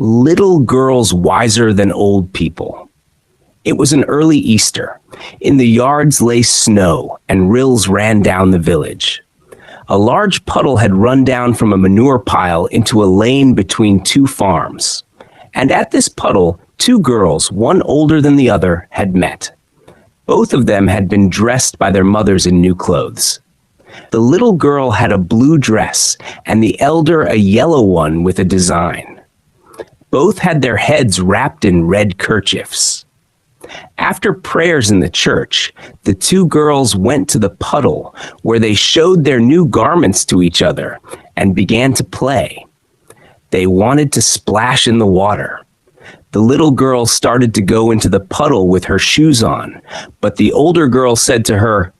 Little girls wiser than old people. It was an early Easter. In the yards lay snow, and rills ran down the village. A large puddle had run down from a manure pile into a lane between two farms. And at this puddle, two girls, one older than the other, had met. Both of them had been dressed by their mothers in new clothes. The little girl had a blue dress, and the elder a yellow one with a design. Both had their heads wrapped in red kerchiefs. After prayers in the church, the two girls went to the puddle, where they showed their new garments to each other and began to play. They wanted to splash in the water. The little girl started to go into the puddle with her shoes on, but the older girl said to her,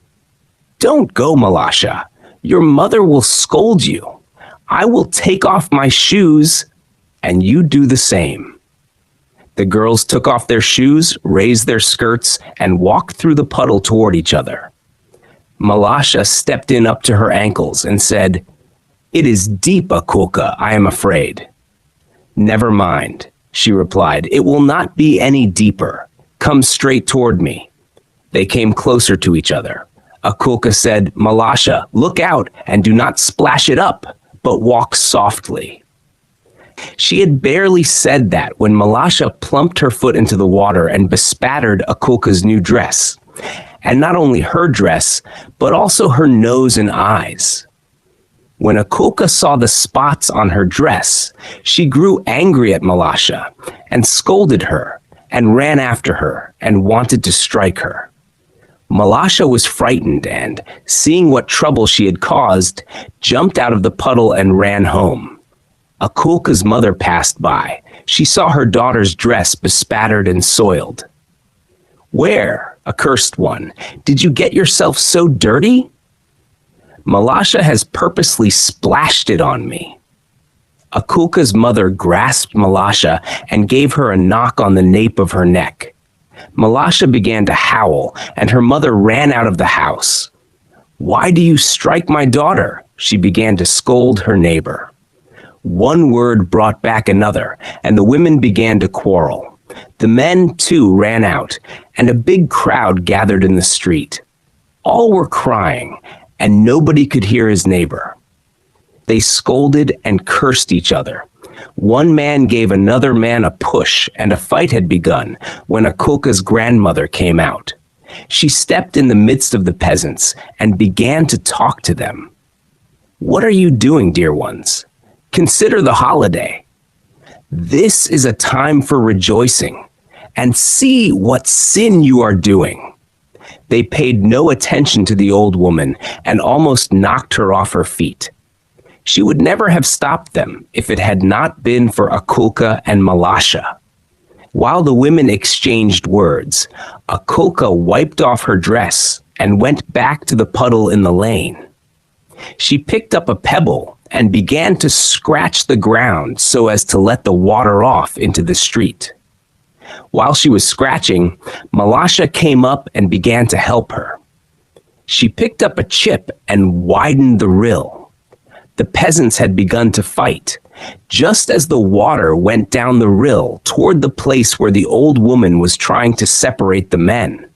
"Don't go, Malasha. Your mother will scold you. I will take off my shoes, and you do the same." The girls took off their shoes, raised their skirts, and walked through the puddle toward each other. Malasha stepped in up to her ankles and said, "It is deep, Akulka, I am afraid." "Never mind," she replied. "It will not be any deeper. Come straight toward me." They came closer to each other. Akulka said, "Malasha, look out and do not splash it up, but walk softly." She had barely said that when Malasha plumped her foot into the water and bespattered Akulka's new dress. And not only her dress, but also her nose and eyes. When Akulka saw the spots on her dress, she grew angry at Malasha and scolded her and ran after her and wanted to strike her. Malasha was frightened and, seeing what trouble she had caused, jumped out of the puddle and ran home. Akulka's mother passed by. She saw her daughter's dress bespattered and soiled. "Where, accursed one, did you get yourself so dirty?" "Malasha has purposely splashed it on me." Akulka's mother grasped Malasha and gave her a knock on the nape of her neck. Malasha began to howl, and her mother ran out of the house. "Why do you strike my daughter?" she began to scold her neighbor. One word brought back another, and the women began to quarrel. The men, too, ran out, and a big crowd gathered in the street. All were crying, and nobody could hear his neighbor. They scolded and cursed each other. One man gave another man a push, and a fight had begun when Akulka's grandmother came out. She stepped in the midst of the peasants and began to talk to them. "What are you doing, dear ones? Consider the holiday. This is a time for rejoicing, and see what sin you are doing." They paid no attention to the old woman and almost knocked her off her feet. She would never have stopped them if it had not been for Akulka and Malasha. While the women exchanged words, Akulka wiped off her dress and went back to the puddle in the lane. She picked up a pebble and began to scratch the ground so as to let the water off into the street. While she was scratching, Malasha came up and began to help her. She picked up a chip and widened the rill. The peasants had begun to fight, just as the water went down the rill toward the place where the old woman was trying to separate the men.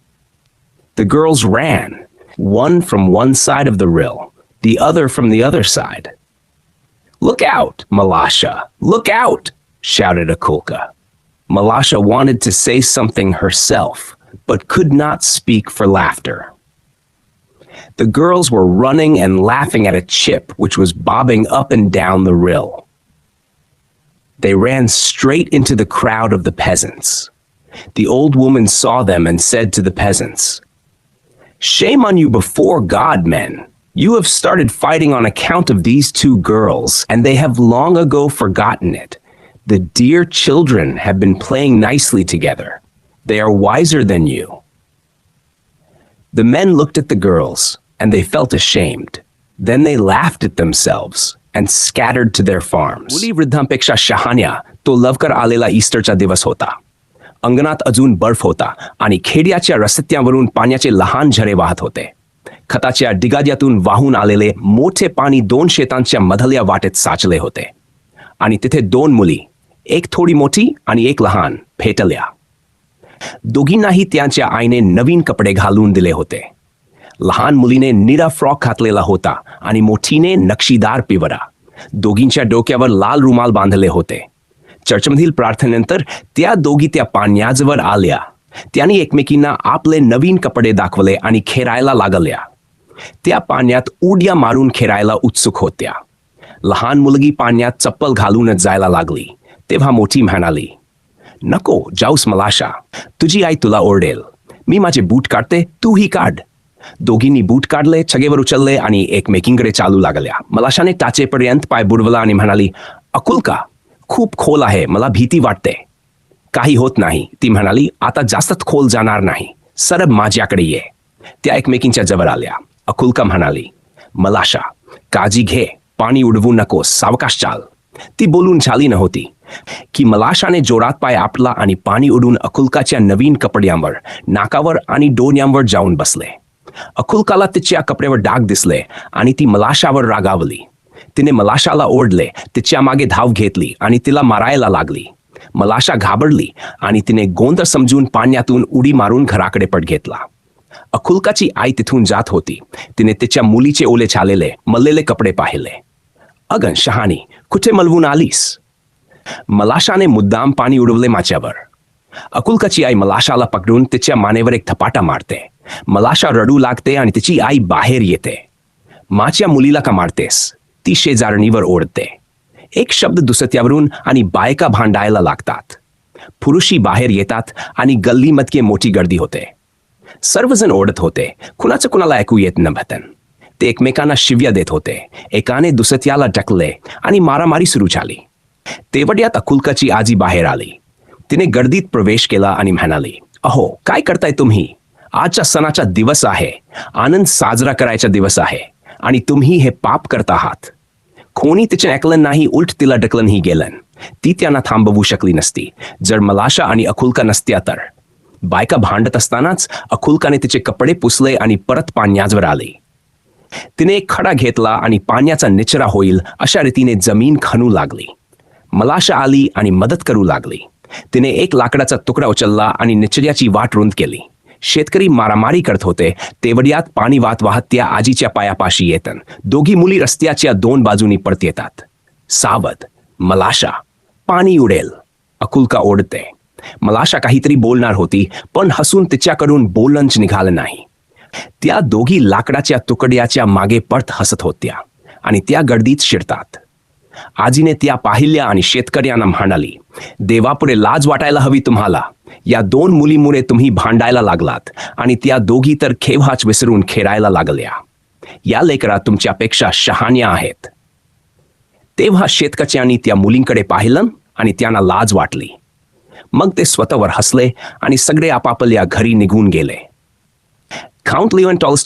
The girls ran, one from one side of the rill, the other from the other side. "Look out, Malasha! Look out!" shouted Akulka. Malasha wanted to say something herself, but could not speak for laughter. The girls were running and laughing at a chip which was bobbing up and down the rill. They ran straight into the crowd of the peasants. The old woman saw them and said to the peasants, "Shame on you before God, men! You have started fighting on account of these two girls, and they have long ago forgotten it. The dear children have been playing nicely together. They are wiser than you." The men looked at the girls, and they felt ashamed. Then they laughed at themselves and scattered to their farms. मुली वृद्धांपेक्षा शहाण्या तो लवकर आलेला ईस्टरचा दिवस होता. अंगणात अजून बर्फ होता आणि खेड्याच्या रस्त्यांवरून पाण्याचे लहान झरे वाहत होते. खताच्या डिगाद्यातून वाहून आलेले मोठे पाणी दोन शेतांच्या मधल्या वाटेत साचले होते. आणि तिथे दोन मुली, एक थोडी मोठी आणि एक लहान भेटल्या. दोघींनाही त्यांच्या आईने नवीन कपडे घालून दिले होते. लहान मुलीने निळा फ्रॉक घातलेला होता आणि मोठीने नक्षीदार पिवळा. दोघींच्या डोक्यावर लाल रुमाल बांधले होते. चर्चमधील प्रार्थनेनंतर त्या दोघी त्या पाण्याजवळ आल्या. त्यांनी एकमेकींना आपले नवीन कपडे दाखवले आणि खेळायला लागल्या. त्या पाण्यात उड्या मारून खेळायला उत्सुक होत्या. लहान मुलगी पाण्यात चप्पल घालूनच जायला लागली. तेव्हा मोठी म्हणाली, नको जाऊस मलाशा, तुझी आई तुला ओरडेल. मी माझे बूट काढते, तूही काढ. दोघींनी बूट काढले, छगेवर उचलले आणि एकमेकींकडे चालू लागल्या. मलाशाने टाचेपर्यंत पाय बुडवला आणि म्हणाली, अकुलका, खूप खोल आहे, मला भीती वाटते. काही होत नाही, ती म्हणाली, आता जास्त खोल जाणार नाही, सरळ माझ्याकडे ये. त्या एकमेकींच्या जवळ आल्या. अकुलका म्हणाली, मलाशा, काळजी घे, पाणी उडवू नकोस, सावकाश चाल. ती बोलून झाली नव्हती की मलाशाने जोरात पाय आपला आणि पाणी उडून अकुलकाच्या नवीन कपड्यांवर, नाकावर आणि डोळ्यांवर जाऊन बसले. अकुलकाला तिच्या कपड्यावर डाग दिसले आणि ती मलाशावर रागावली. तिने मलाशाला ओढले, तिच्या मागे धाव घेतली आणि तिला मारायला लागली. मलाशा घाबरली आणि तिने गोंधळ समजून पाण्यातून उडी मारून घराकडे पळ घेतला. अकुलकाची आई तिथून जात होती. तिने तिच्या मुलीचे ओले झालेले मळलेले कपडे पाहिले. अगं शहाणी, कुठे मलवून आलीस? मलाशाने मुद्दाम पाणी उडवले माझ्यावर. अकुलकाची आई मलाशाला पकडून तिच्या मानेवर एक थपाटा मारते. मलाशा रडू लागते आणि तिची आई बाहेर येते. माझ्या मुलीला का मारतेस? ती शेजारणीवर ओरडते. एक शब्द दुसऱ्यावरून आणि बायका भांडायला लागतात. पुरुषी बाहेर येतात आणि गल्लीमध्ये मोठी गर्दी होते. सर्वजण ओरडत होते. कुणाचं कुणाला ऐकू येत नव्हतं. ते एकमेकांना शिव्या देत होते. एकाने दुसऱ्याला ढकलले आणि मारामारी सुरू झाली. तेवढ्यात अकुलकाची आजी बाहेर आली. तिने गर्दीत प्रवेश केला आणि म्हणाली, अहो, काय करताय तुम्ही? आजचा सणाचा दिवस आहे, आनंद साजरा करायचा दिवस आहे आणि तुम्ही हे पाप करत आहात. कोणी तिचे ऐकलं नाही, उलट तिला ढकलूनही गेलं. ती त्यांना थांबवू शकली नसती. जर मलाशा आणि अकुलका नसत्या तर. बायका भांडत असतानाच अकुलकाने तिचे कपडे पुसले आणि परत पाण्याजवळ आली. तिने एक खडा घेतला आणि पाण्याचा निचरा होईल अशा रीतीने जमीन खणू लागली. मलाशा आली आणि मदत करू लागली. तिने एक लाकडाचा तुकडा उचलला आणि निचऱ्याची वाट रुंद केली. शेतकरी मारामारी करत होते. तेवढ्यात पाणी वाहत वाहत त्या आजीच्या पायापाशी येतं. दोघी मुली रस्त्याच्या दोन बाजूनी परत येतात. सावध मलाशा, पाणी उडेल, अकुलका ओढते. मलाशा काहीतरी बोलणार होती, पण हसून तिच्याकडून बोलणंच निघालं नाही. त्या दोघी लाकडाच्या तुकड्याच्या मागे परत हसत होत्या आणि त्या गर्दीत शिरतात. आजीने त्या पाहिल्या आणि शेतकऱ्यांना म्हणाली, देवापुढे लाज वाटायला हवी तुम्हाला. या दोन मुलीमुळे तुम्ही भांडायला लागलात आणि त्या दोघी तर खेळाच विसरून खेळायला लागल्या. या लेकरा तुमच्यापेक्षा शहाण्या आहेत. तेव्हा शेतकऱ्यांनी त्या मुलींकडे पाहिलं आणि त्यांना लाज वाटली. मग ते स्वतःवर हसले आणि सगळे आपापल्या घरी निघून गेले. Count लिओन Tolstoy